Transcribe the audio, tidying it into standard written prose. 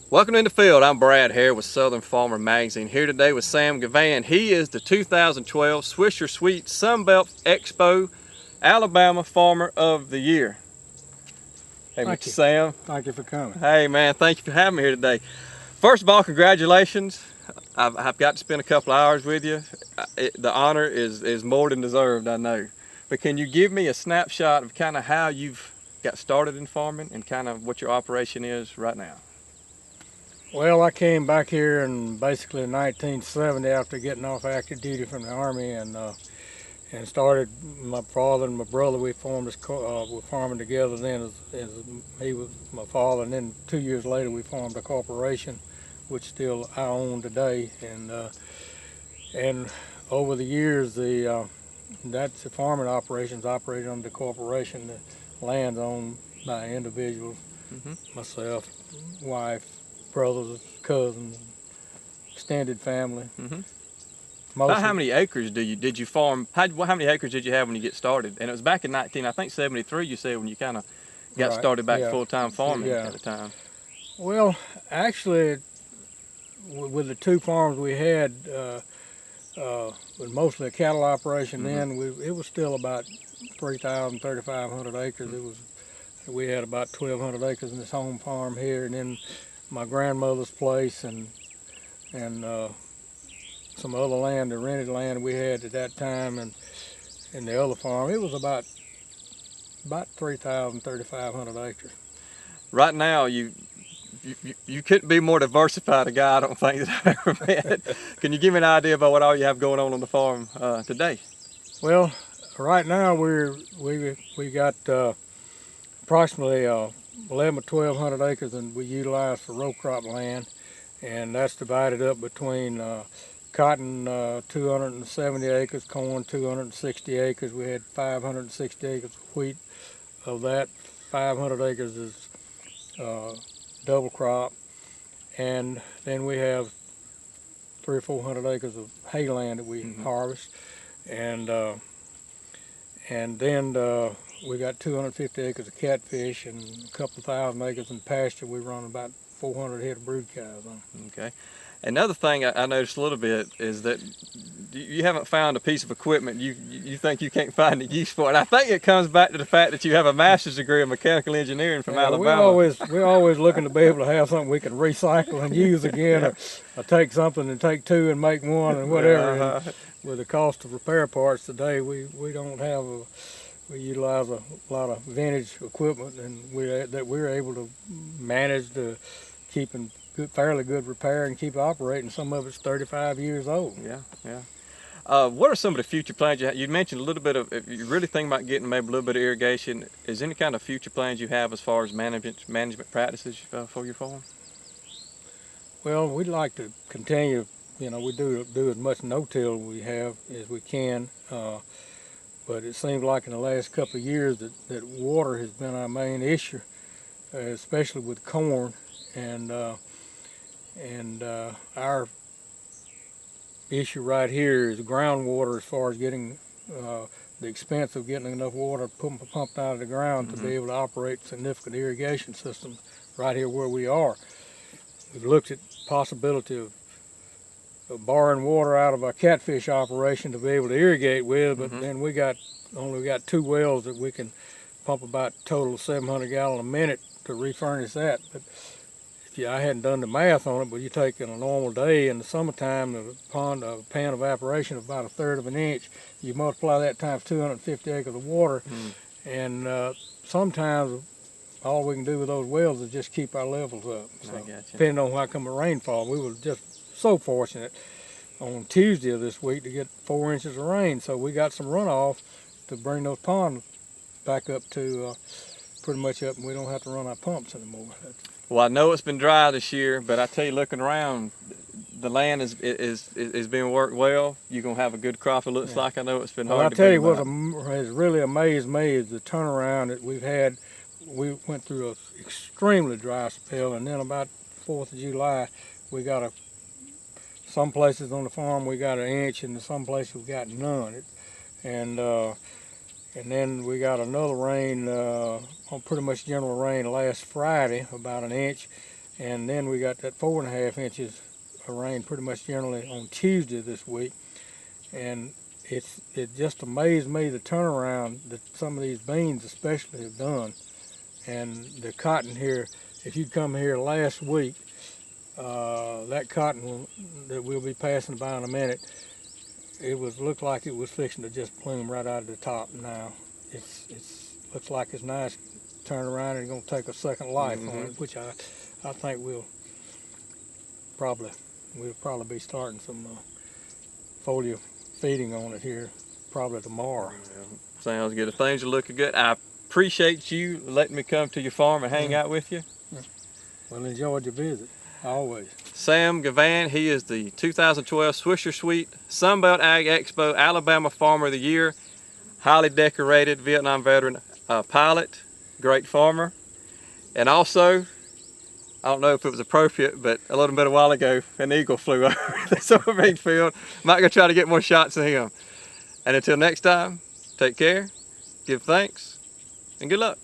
Welcome in the field. I'm Brad here with Southern Farmer Magazine. Here today with Sam Gavan. He is the 2012 Swisher Sweet Sunbelt Expo Alabama Farmer of the Year. Hey, Mr. Sam. Thank you for coming. Hey, man. Thank you for having me here today. First of all, congratulations. I've got to spend a couple hours with you. The honor is more than deserved, I know. But can you give me a snapshot of kind of how you've got started in farming and kind of what your operation is right now? Well, I came back here in basically 1970 after getting off active duty from the Army, and started. My father and my brother, we formed this. We're farming together then. As he was my father, and then 2 years later we formed a corporation, which still I own today. And over the years, that's the farming operations operated under the corporation. The land's owned by individuals, myself, wife, brothers, cousins, extended family. How many acres did you farm? How many acres did you have when you get started? And it was back in 1973. You said when you kind of got started back full-time farming at the time. Well, actually, with the two farms we had, with mostly a cattle operation, then it was still about 3,000, 3,500 acres. We had about 1,200 acres in this home farm here, and then my grandmother's place and some other land, the rented land we had at that time, and the other farm. It was about 3,000, 3,500 acres. Right now, you couldn't be more diversified a guy, I don't think, that I've ever met. Can you give me an idea about what all you have going on the farm today? Well, right now we got approximately 1,100 or 1,200 acres, and we utilize for row crop land, and that's divided up between cotton 270 acres, corn 260 acres. We had 560 acres of wheat. Of that, 500 acres is double crop, and then we have 300 or 400 acres of hay land that we harvest, and then we got 250 acres of catfish and a couple thousand acres in pasture. We run about 400 head of brood cows on. Okay. Another thing I noticed a little bit is that you haven't found a piece of equipment you think you can't find a use for it. I think it comes back to the fact that you have a master's degree in mechanical engineering from Alabama. We're always looking to be able to have something we can recycle and use again, or take something and take two and make one and whatever. And with the cost of repair parts today, we don't have we utilize a lot of vintage equipment, and we're able to manage to keep in fairly good repair and keep operating. Some of it's 35 years old. What are some of the future plans you have? You mentioned a little bit of, if you really think about getting maybe a little bit of irrigation, is any kind of future plans you have as far as management practices for your farm? Well, we'd like to continue. We do as much no-till we have as we can. But it seems like in the last couple of years that water has been our main issue, especially with corn, and our issue right here is groundwater, as far as getting the expense of getting enough water pumped out of the ground to be able to operate significant irrigation systems right here where we are. We've looked at the possibility of borrowing water out of our catfish operation to be able to irrigate with, but then we only got 2 wells that we can pump about a total of 700 gallons a minute to refurnish that. But I hadn't done the math on it, but you take in a normal day in the summertime, a pan of evaporation of about 1/3 of an inch, you multiply that times 250 acres of water, and sometimes all we can do with those wells is just keep our levels up. So, depending on how come the rainfall, we were just so fortunate on Tuesday of this week to get 4 inches of rain, so we got some runoff to bring those ponds back up to pretty much up, and we don't have to run our pumps anymore. Well, I know it's been dry this year, but I tell you, looking around, the land is being worked well. You're gonna have a good crop. It looks like. I know it's been hard. Well, I tell you what has really amazed me is the turnaround that we've had. We went through an extremely dry spell, and then about 4th of July, we got some places on the farm we got 1 inch, and some places we got none. And then we got another rain, on pretty much general rain last Friday, about 1 inch, and then we got that 4.5 inches of rain pretty much generally on Tuesday this week. And it just amazed me the turnaround that some of these beans especially have done. And the cotton here, if you'd come here last week, that cotton that we'll be passing by in a minute, it looked like it was fixing to just plume right out of the top. Now it's looks like it's nice turn around and going to take a second life on it, which I think we'll probably be starting some foliar feeding on it here probably tomorrow. Sounds good. Things are looking good. I appreciate you letting me come to your farm and hang out with you. Well, enjoyed your visit. Always. Sam Gavan, he is the 2012 Swisher Sweet Sunbelt Ag Expo Alabama Farmer of the Year, highly decorated Vietnam veteran pilot, great farmer. And also, I don't know if it was appropriate, but a little bit a while ago, an eagle flew over the soybean field. Might go try to get more shots of him. And until next time, take care, give thanks, and good luck.